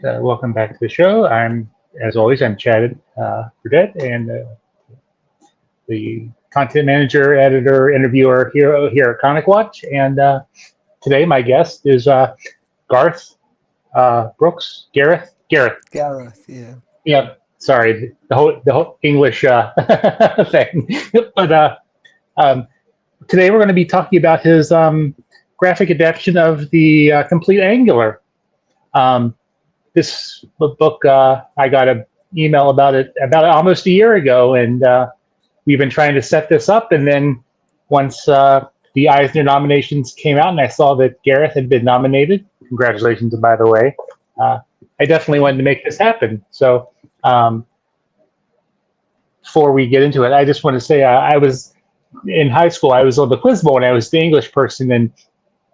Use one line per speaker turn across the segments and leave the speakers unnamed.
right, welcome back to the show. As always, I'm Chad Burdett, and the content manager, editor, interviewer here at Comic Watch. And today, my guest is Garth Brooks. Gareth.
Gareth, yeah.
Yeah, sorry, the whole English thing. But um, today, we're going to be talking about his graphic adaptation of the Complete Angular. Um, this book, I got an email about it about almost a year ago, and we've been trying to set this up. And then once the Eisner nominations came out, and I saw that Gareth had been nominated, congratulations, by the way. Uh, I definitely wanted to make this happen. So um, before we get into it, I just want to say I was in high school. I was on the quiz bowl, and I was the English person, and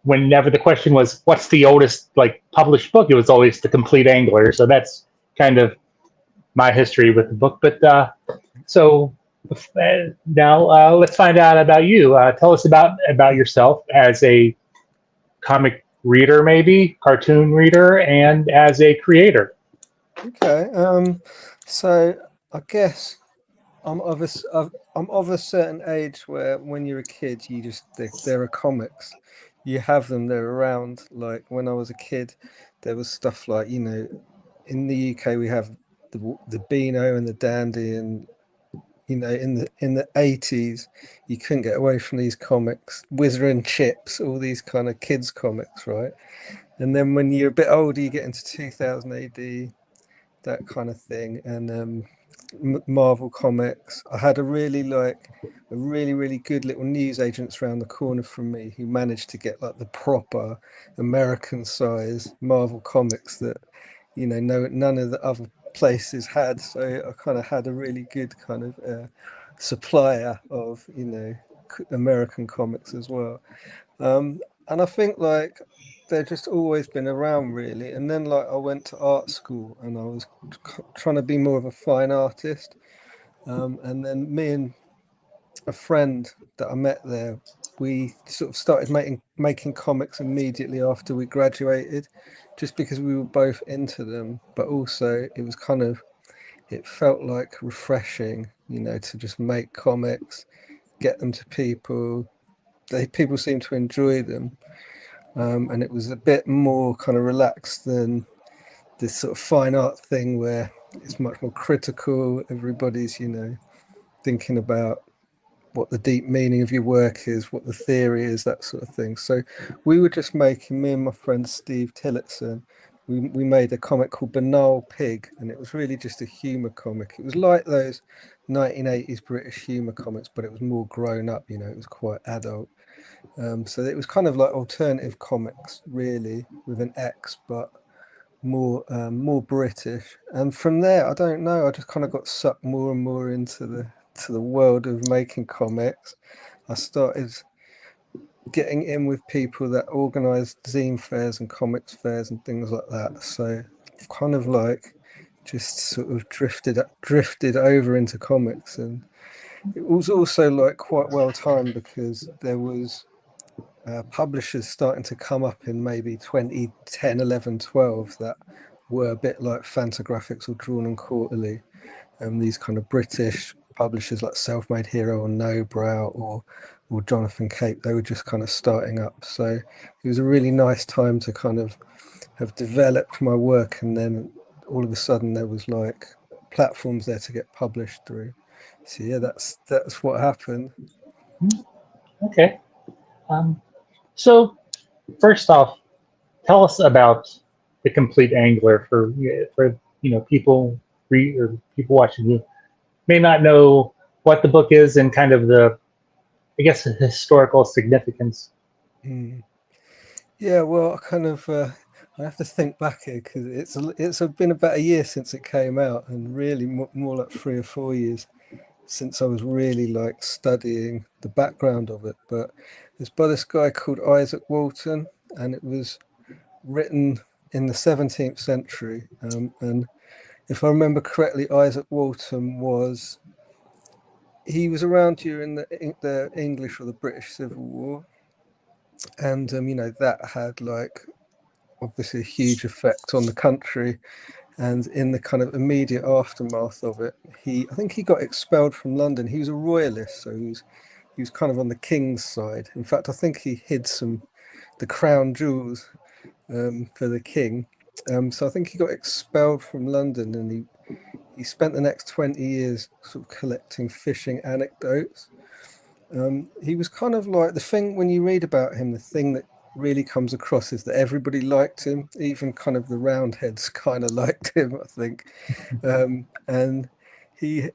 whenever the question was what's the oldest like published book, it was always the Complete Angler. So that's kind of my history with the book. But so now let's find out about you. Tell us about yourself as a comic reader, maybe cartoon reader, and as a creator.
Okay. So I guess I'm of a certain age where when you're a kid, there are comics. You have them, they're around. Like when I was a kid, there was stuff like, in the UK we have the Beano and the Dandy, and in the 80s you couldn't get away from these comics, Whizzer and Chips, all these kind of kids comics, right? And then when you're a bit older, you get into 2000 AD, that kind of thing, and Marvel Comics. I had a really good little news agents around the corner from me who managed to get like the proper American size Marvel Comics that none of the other places had. So I kind of had a really good kind of supplier of American comics as well. And I think like they've just always been around really. And then like I went to art school and I was trying to be more of a fine artist. And then me and a friend that I met there, we sort of started making comics immediately after we graduated, just because we were both into them. But also it felt like refreshing, to just make comics, get them to people. People seem to enjoy them. And it was a bit more kind of relaxed than this sort of fine art thing where it's much more critical. Everybody's, thinking about what the deep meaning of your work is, what the theory is, that sort of thing. So we were just making, me and my friend Steve Tillotson, we made a comic called Banal Pig, and it was really just a humour comic. It was like those 1980s British humour comics, but it was more grown up, it was quite adult. So it was kind of like alternative comics, really, with an X, but more British. And from there, I don't know, I just kind of got sucked more and more into the world of making comics. I started getting in with people that organised zine fairs and comics fairs and things like that. So kind of like just sort of drifted over into comics, and it was also like quite well timed because there was publishers starting to come up in maybe 2010, 11, 12 that were a bit like Fantagraphics or Drawn and Quarterly. These kind of British publishers like Self-Made Hero or No Brow or Jonathan Cape, they were just kind of starting up. So it was a really nice time to kind of have developed my work, and then all of a sudden there was like platforms there to get published through. So yeah, that's what happened.
Okay. Um, so first off, tell us about the Complete Angler for people or people watching who may not know what the book is and kind of the, I guess, the historical significance.
Mm. Yeah, well, I have to think back here because it's been about a year since it came out, and really more like 3 or 4 years since I was really like studying the background of it. But it's by this guy called Isaac Walton, and it was written in the 17th century. And if I remember correctly, Isaac Walton he was around during the English or the British Civil War, and that had like obviously a huge effect on the country. And in the kind of immediate aftermath of it, I think he got expelled from London. He was a royalist, so he was kind of on the king's side. In fact, I think he hid the crown jewels for the king. So I think he got expelled from London, and he spent the next 20 years sort of collecting fishing anecdotes. He was kind of like, the thing when you read about him, the thing that really comes across is that everybody liked him, even kind of the Roundheads kind of liked him, I think. And he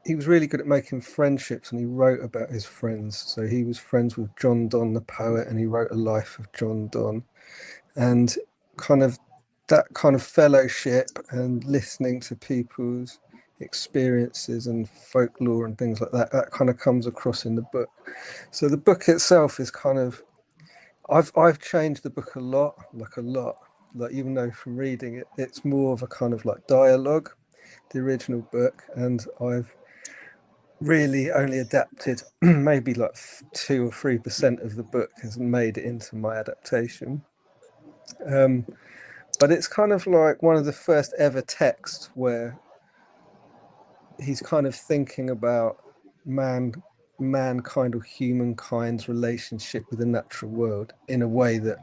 was really good at making friendships, and he wrote about his friends. So he was friends with John Donne the poet, and he wrote a life of John Donne. And kind of that kind of fellowship and listening to people's experiences and folklore and things like that, that kind of comes across in the book. So the book itself is kind of, I've changed the book a lot, like even though from reading it, it's more of a kind of like dialogue, the original book, and I've really only adapted maybe like 2 or 3% of the book has made it into my adaptation. But it's kind of like one of the first ever texts where he's kind of thinking about mankind or humankind's relationship with the natural world in a way that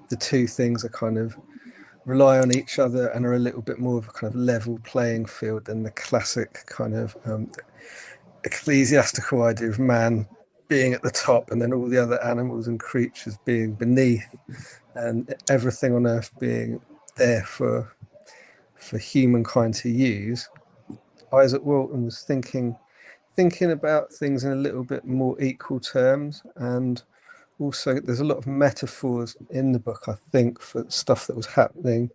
the two things are kind of rely on each other and are a little bit more of a kind of level playing field than the classic kind of ecclesiastical idea of man being at the top and then all the other animals and creatures being beneath, and everything on earth being there for humankind to use. Isaac Walton was thinking about things in a little bit more equal terms, and also there's a lot of metaphors in the book, I think, for stuff that was happening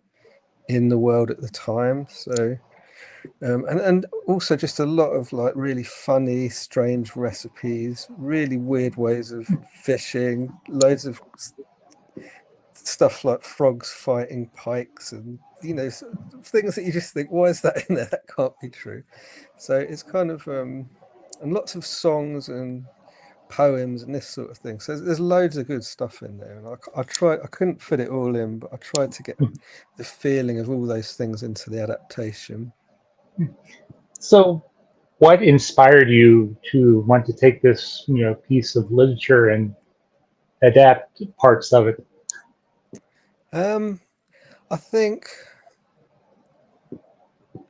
in the world at the time. So and also just a lot of like really funny, strange recipes, really weird ways of fishing, loads of stuff like frogs fighting pikes, and things that you just think, why is that in there? That can't be true. So it's kind of and lots of songs and poems and this sort of thing. So there's loads of good stuff in there, and I couldn't fit it all in, but I tried to get the feeling of all those things into the adaptation.
So, what inspired you to want to take this, piece of literature and adapt parts of it?
I think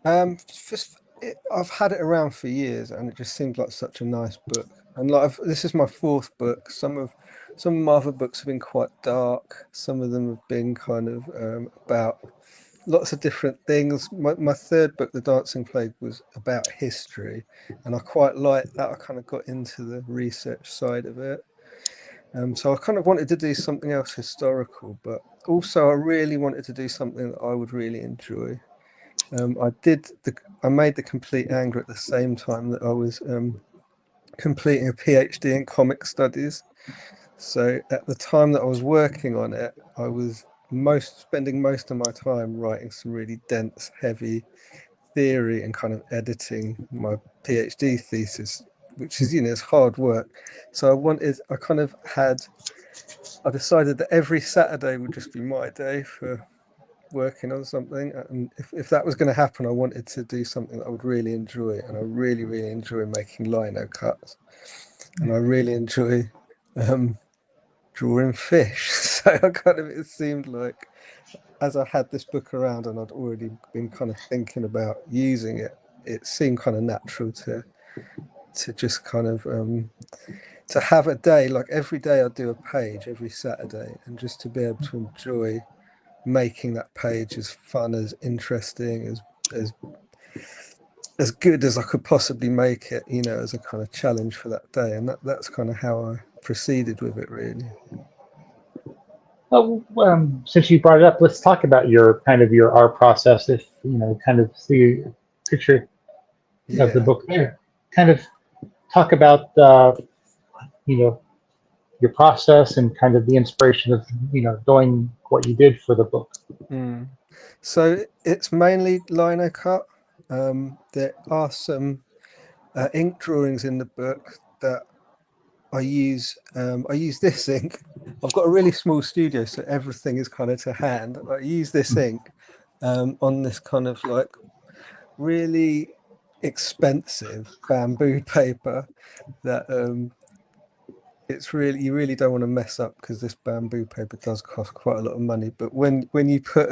I've had it around for years, and it just seemed like such a nice book. And like this is my fourth book. Some of my other books have been quite dark. Some of them have been kind of about lots of different things. My third book, The Dancing Plague, was about history, and I quite liked that. I kind of got into the research side of it. So I kind of wanted to do something else historical, but also I really wanted to do something that I would really enjoy. I made the Compleat Anger at the same time that I was completing a PhD in comic studies. So at the time that I was working on it, I was spending most of my time writing some really dense, heavy theory and kind of editing my PhD thesis, which is, it's hard work. So I decided that every Saturday would just be my day for working on something. And if that was going to happen, I wanted to do something that I would really enjoy. And I really, really enjoy making lino cuts. And I really enjoy drawing fish. So it seemed like as I had this book around and I'd already been kind of thinking about using it, it seemed kind of natural to just kind of to have a day, like every day I'd do a page every Saturday, and just to be able to enjoy making that page as fun, as interesting, as good as I could possibly make it, as a kind of challenge for that day. And that's kind of how I proceeded with it, really.
Well, since you brought it up, let's talk about your art process. If kind of see a picture of the book there, kind of talk about your process and kind of the inspiration of doing what you did for the book.
So it's mainly lino cut. There are some ink drawings in the book that I use. I use this ink, I've got a really small studio, so everything is kind of to hand. I use this ink on this kind of like really expensive bamboo paper that it's really, you really don't want to mess up because this bamboo paper does cost quite a lot of money. But when you put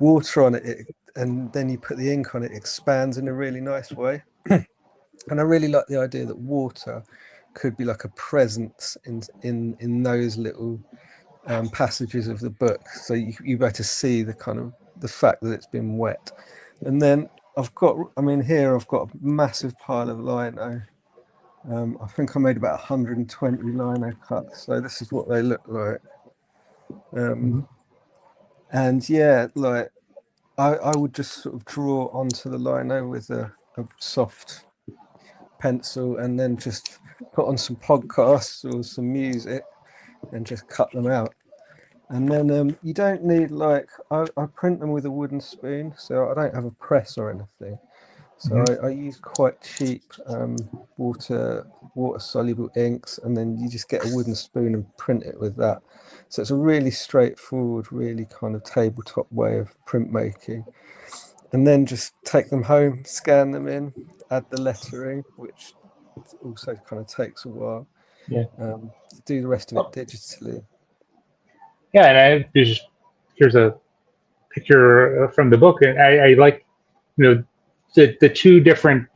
water on it, and then you put the ink on it, it expands in a really nice way. And I really like the idea that water could be like a presence in those little passages of the book. So you better see the kind of the fact that it's been wet. And then I mean, here I've got a massive pile of lino. I think I made about 120 lino cuts. So this is what they look like.
Mhm.
And yeah, like I would just sort of draw onto the lino with a soft pencil and then just put on some podcasts or some music and just cut them out. And then you don't need like I print them with a wooden spoon, so I don't have a press or anything. So
Mhm.
I use quite cheap water soluble inks, and then you just get a wooden spoon and print it with that. So it's a really straightforward, really kind of tabletop way of printmaking. And then just take them home, scan them in, add the lettering, which also kind of takes a while.
Yeah.
Do the rest of it digitally.
Yeah, and here's a picture from the book, and I like, the two different,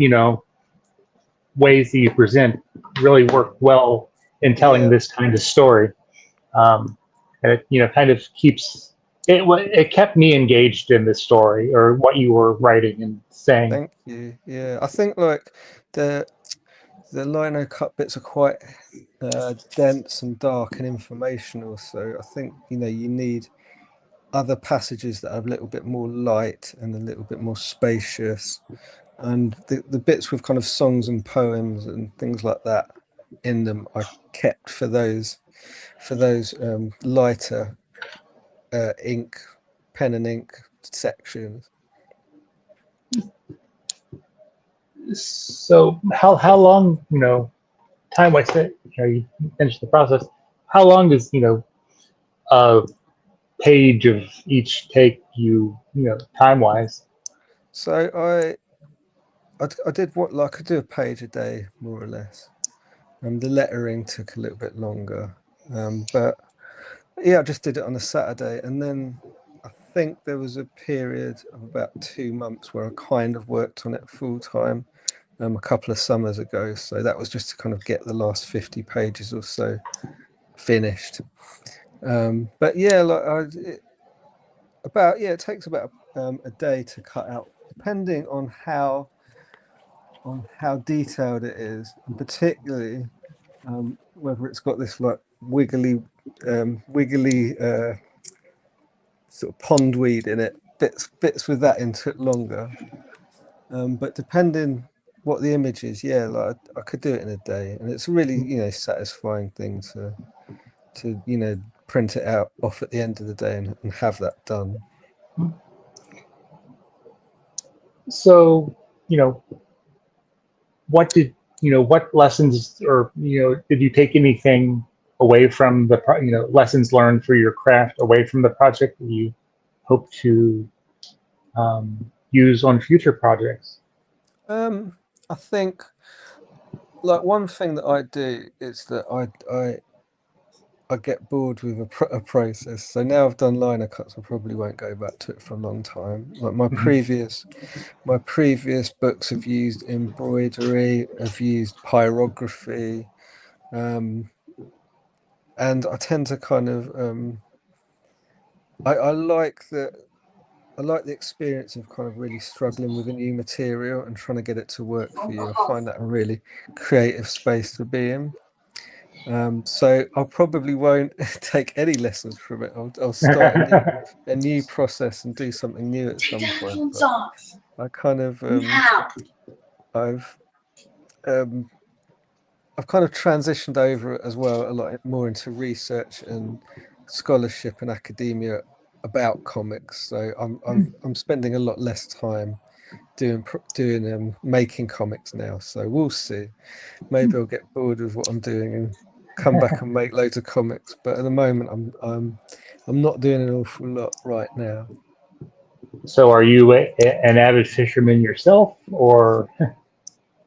ways that you present really work well in telling
Yeah,
this kind of story. And it, kind of it kept me engaged in this story or what you were writing and saying.
thank you. Yeah, I think like the the lino cut bits are quite dense and dark and informational. So I think you need other passages that have a little bit more light and a little bit more spacious. And the bits with kind of songs and poems and things like that in them, I kept for those lighter ink, pen and ink sections.
So how long, time wise, you finish the process. How long does, a page of each take time wise?
So I did what like I do a page a day more or less. The lettering took a little bit longer, but yeah, I just did it on a Saturday, and then I think there was a period of about 2 months where I kind of worked on it full time, a couple of summers ago. So that was just to kind of get the last 50 pages or so finished. But yeah, like it takes about a day to cut out, depending on how detailed it is, and particularly whether it's got this like wiggly sort of pondweed in it. Bits with that in took longer. But depending what the image is, yeah, like I could do it in a day, and it's a really satisfying thing to print it out off at the end of the day and have that done.
So, you know, what lessons, or did you take anything away from lessons learned for your craft away from the project that you hope to use on future projects?
I think like one thing that I do is that I get bored with a process. So now I've done liner cuts, I probably won't go back to it for a long time. Like
Mhm.
my previous books have used embroidery, have used pyrography, um, and I tend to kind of I like the experience of kind of really struggling with a new material and trying to get it to work for you. I find that a really creative space to be in. So I probably won't take any lessons from it. I'll start a new process and do something new at some point. But I kind of I've um, I've kind of transitioned over as well a lot more into research and scholarship and academia about comics. So I'm spending a lot less time doing making comics now. So we'll see. Maybe I'll get bored with what I'm doing and come back and make loads of comics. But at the moment, I'm not doing an awful lot right now.
So, are you an avid fisherman yourself, or?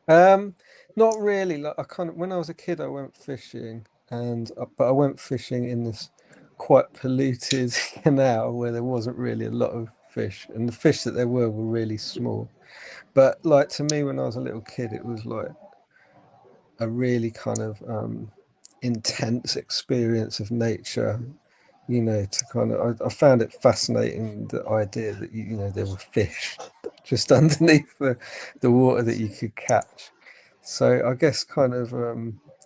Um, Not really. Like I kind of when I was a kid, I went fishing, but I went fishing in this quite polluted canal where there wasn't really a lot of fish, and the fish that there were really small. But like to me, when I was a little kid, it was like a really kind of intense experience of nature. To kind of I found it fascinating the idea that there were fish just underneath the water that you could catch. So I guess kind of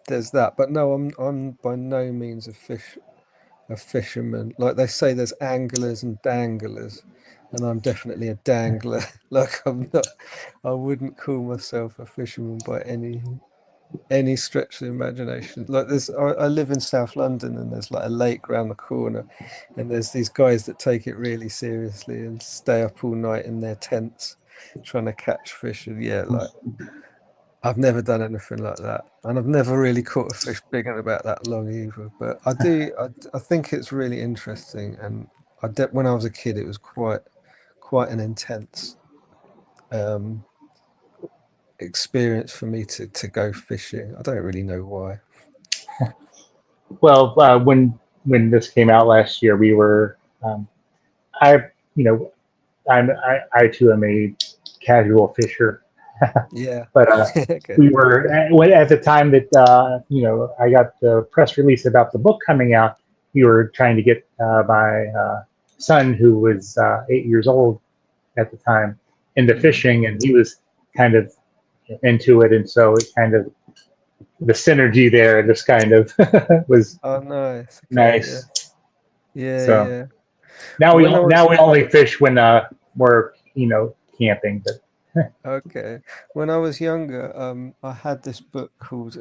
there's that. But no, I'm by no means a fisherman. Like they say, there's anglers and danglers, and I'm definitely a dangler. Like I'm not. I wouldn't call myself a fisherman by any stretch of the imagination. Like I live in South London, and there's like a lake round the corner, and there's these guys that take it really seriously and stay up all night in their tents trying to catch fish. And yeah, like I've never done anything like that, and I've never really caught a fish big and about that long either. But I do. I think it's really interesting, and when I was a kid, it was quite an intense um experience for me to go fishing. I don't really know why.
Well, when this came out last year, we were I you know I too am a casual fisher,
Yeah.
but
Okay.
we were at the time that I got the press release about the book coming out. We were trying to get my son, who was 8 years old at the time, into
Mm.
fishing, and he was kind of into it, and so it kind of the synergy there just kind of was
Oh, nice. Okay. Yeah.
nice.
Yeah.
So
Yeah.
now we
When I
now
was
we only fish when we're camping. But
okay, when I was younger, I had this book called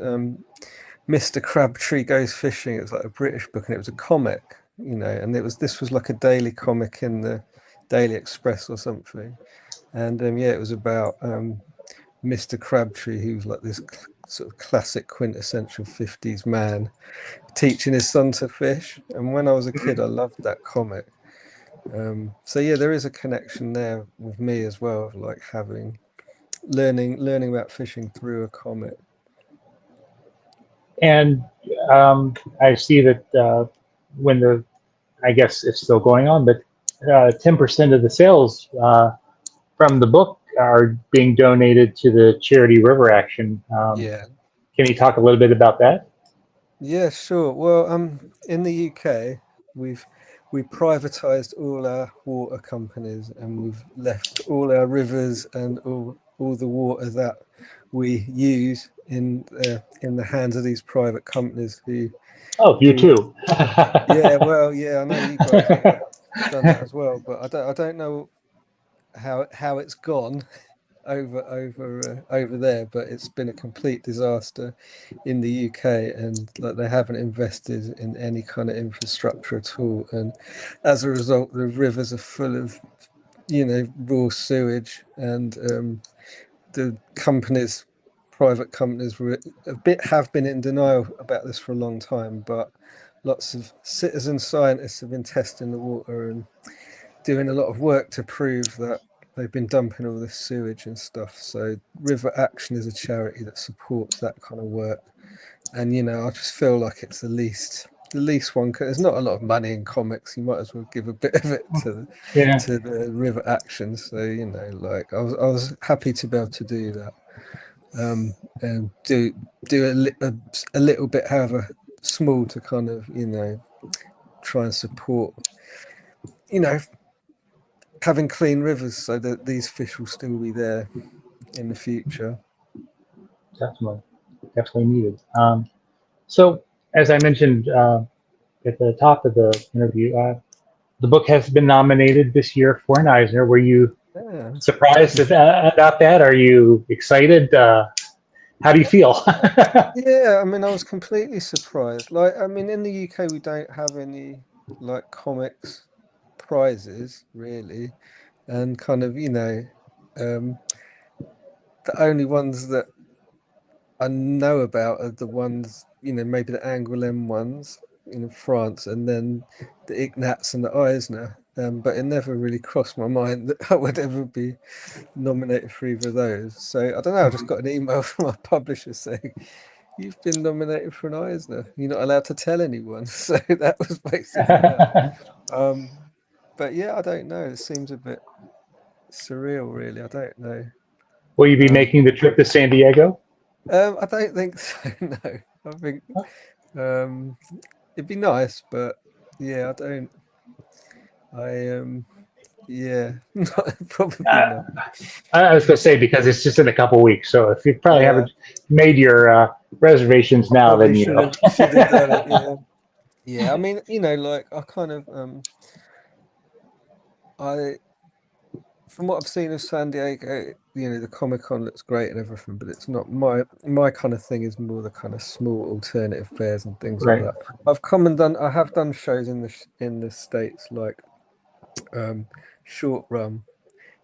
Mr. Crabtree Goes Fishing. It was like a British book, and it was a comic, and this was like a daily comic in the Daily Express or something. And yeah, it was about Mr. Crabtree, who's like this sort of classic quintessential 50s man teaching his son to fish. And when I was a kid, I loved that comic. So yeah, there is a connection there with me as well, of like having learning about fishing through a comic.
and I see that when the I guess it's still going on, but 10% of the sales from the book are being donated to the charity River Action.
Yeah.
Can you talk a little bit about that?
Yeah, sure. Well, in the UK, we've we privatized all our water companies, and we've left all our rivers and all the water that we use in the hands of these private companies
Oh, you
who
too.
yeah, well, yeah, I know you guys have done that as well, but I don't know how it's gone over there, but it's been a complete disaster in the UK, and like they haven't invested in any kind of infrastructure at all, and as a result, the rivers are full of raw sewage, and the companies, private companies, were have been in denial about this for a long time, but lots of citizen scientists have been testing the water and doing a lot of work to prove that they've been dumping all this sewage and stuff. So River Action is a charity that supports that kind of work. And I just feel like it's the least one. There's not a lot of money in comics. You might as well give a bit of it
Yeah.
to the River Action. So like I was happy to be able to do that. And do a little bit, however small, to kind of try and support you know having clean rivers so that these fish will still be there in the future.
Definitely, definitely needed. So, as I mentioned at the top of the interview, the book has been nominated this year for an Eisner. Were you
Yeah.
surprised about that? Are you excited? How do you feel?
Yeah, I mean, I was completely surprised. Like, I mean, in the UK, we don't have any like comics prizes really, and kind of, um, the only ones that I know about are the ones, maybe the Angoulême ones in France, and then the Ignatz and the Eisner. But it never really crossed my mind that I would ever be nominated for either of those. So I don't know. I just got an email from my publisher saying, "You've been nominated for an Eisner. You're not allowed to tell anyone." So that was basically that. But yeah, I don't know. It seems a bit surreal, really. I don't know.
Will you be
Um,
making the trip to San Diego?
I don't think so. No, I think um, it'd be nice, but yeah, I don't. Yeah, probably
Uh,
not.
I was going to say because it's just in a couple weeks. So if you probably
Yeah,
haven't made your reservations
I
now,
probably
then
should have done it. Yeah, yeah. I mean, like I kind of I from what I've seen of San Diego, the Comic Con looks great and everything, but it's not my kind of thing. Is more the kind of small alternative fairs and things like
right.
that. I have done shows in the States, like Short Run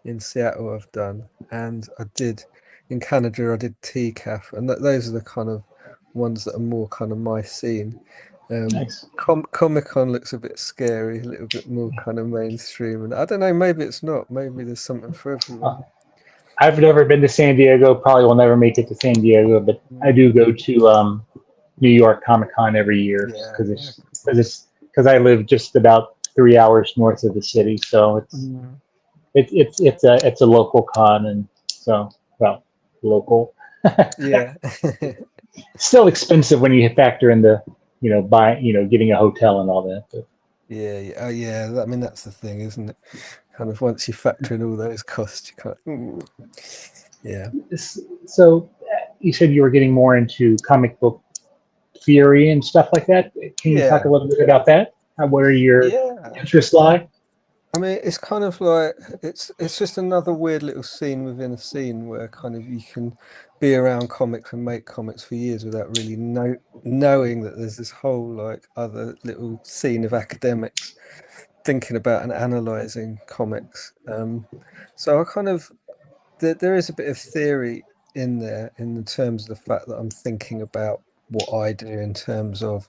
in Seattle I've done, and I did in Canada I did TCAF, and those are the kind of ones that are more kind of my scene.
Nice.
Comic Con looks a bit scary, a little bit more kind of mainstream, and I don't know, maybe it's not. Maybe there's something for
Uh,
everyone.
I've never been to San Diego. Probably will never make it to San Diego, but I
Mm,
do go to New York Comic Con every year
yeah,
because
yeah.
because I live just about 3 hours north of the city, so
Mm,
it's a local con, and so well local.
yeah.
Still expensive when you factor in the buy getting a hotel and all that. But,
Yeah, yeah, yeah. I mean, that's the thing, isn't it? Kind of once you factor in all those costs, you can't. Ooh. Yeah,
so you said you were getting more into comic book theory and stuff like that. Can you talk a
yeah,
little bit about that? Where your
yeah.
interests lie?
I mean, it's kind of like it's just another weird little scene within a scene where kind of you can be around comics and make comics for years without really knowing that there's this whole like other little scene of academics thinking about and analyzing comics. So I kind of there is a bit of theory in there in the terms of the fact that I'm thinking about what I do in terms of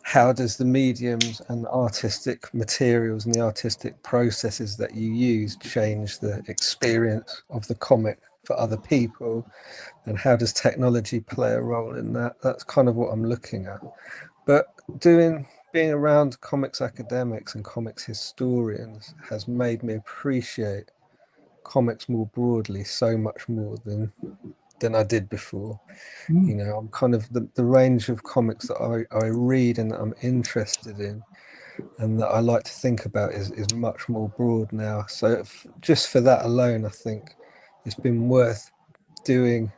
how does the mediums and the artistic materials and the artistic processes that you use change the experience of the comic for other people, and how does technology play a role in that? That's kind of what I'm looking at. But being around comics academics and comics historians has made me appreciate comics more broadly so much more than I did before.
Mm,
I'm kind of the range of comics that I read and that I'm interested in and that I like to think about is much more broad now. So just for that alone, I think it's been worth doing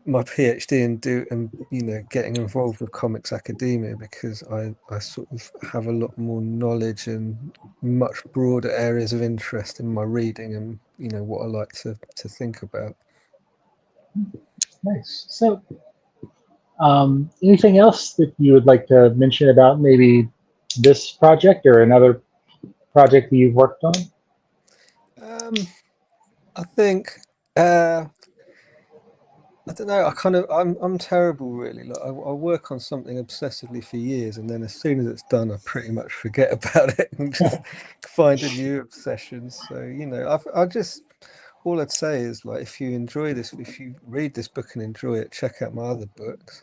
my PhD and getting involved with comics academia, because I sort of have a lot more knowledge and much broader areas of interest in my reading and what I like to think about.
nice. So, anything else that you would like to mention about maybe this project or another project that you've worked on?
Um, I think uh, I don't know. I'm terrible really. Like I work on something obsessively for years, and then as soon as it's done, I pretty much forget about it and just find a new obsession. So I just all I'd say is like if you enjoy this, if you read this book and enjoy it, check out my other books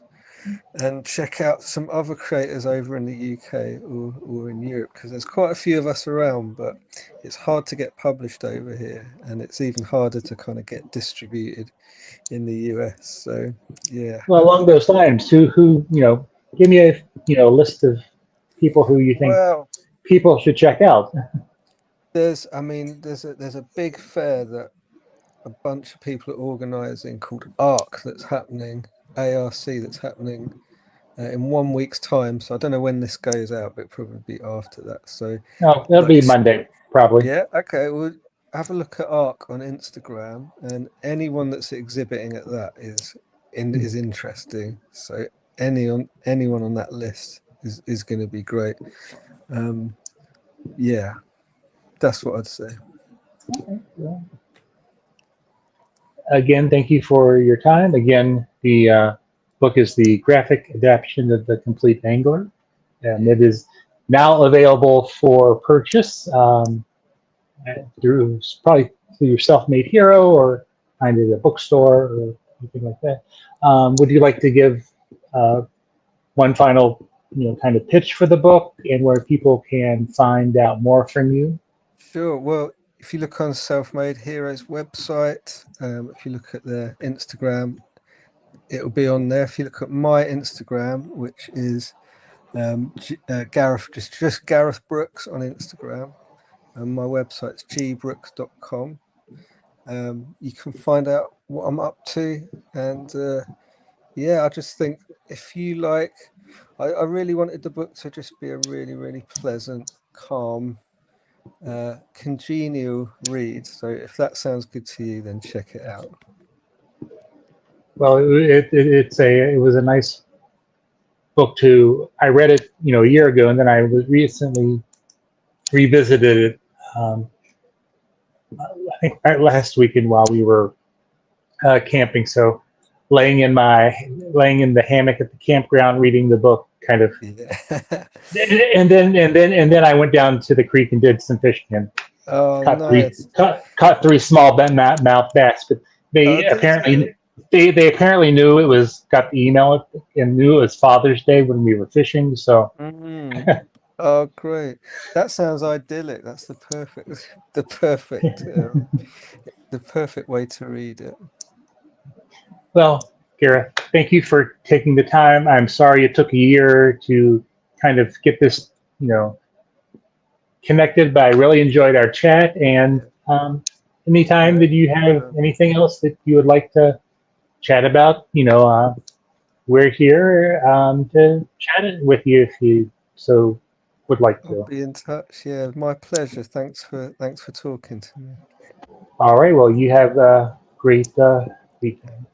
and check out some other creators over in the UK or in Europe, because there's quite a few of us around, but it's hard to get published over here, and it's even harder to kind of get distributed in the US. So yeah,
Well, along those lines, who give me a list of people who you think
well,
people should check out.
I mean, there's a big fair that a bunch of people are organizing called ARC that's happening, ARC that's happening in 1 week's time. So I don't know when this goes out, but it'll probably be after that. So
No, it'll
like
be Monday probably.
yeah, okay, well have a look at ARC on Instagram, and anyone that's exhibiting at that is interesting. So anyone on that list is going to be great. Um, yeah, that's what I'd say.
Okay, well, again, thank you for your time. Again, the book is the graphic adaptation of the Complete Angler, and it is now available for purchase through probably through your Self-Made Hero or find it at a bookstore or anything like that. Would you like to give one final, kind of pitch for the book and where people can find out more from you?
Sure. Well, if you look on Self-Made Heroes website, if you look at their Instagram, it'll be on there. If you look at my Instagram, which is Gareth, just Gareth Brooks on Instagram, and my website's gbrooks.com. You can find out what I'm up to, and I just think if you like, I really wanted the book to just be a really, really pleasant, calm, congenial read. So if that sounds good to you, then check it out.
Well, it was a nice book to. I read it, a year ago, and then I recently revisited it. I think last weekend while we were camping. So laying in the hammock at the campground, reading the book, kind of.
Yeah.
And then I went down to the creek and did some fishing and
Oh,
caught
nice.
caught three small mouth bass. But they apparently knew it was got the email and knew it was Father's Day when we were fishing. So
Oh, great! That sounds idyllic. That's the perfect way to read it.
well, Gareth, thank you for taking the time. I'm sorry it took a year to kind of get this, connected, but I really enjoyed our chat. And anytime that you have anything else that you would like to chat about, we're here to chat it with you if you so would like to.
I'll be in touch. Yeah, my pleasure. Thanks for talking to me.
All right. Well, you have a great weekend.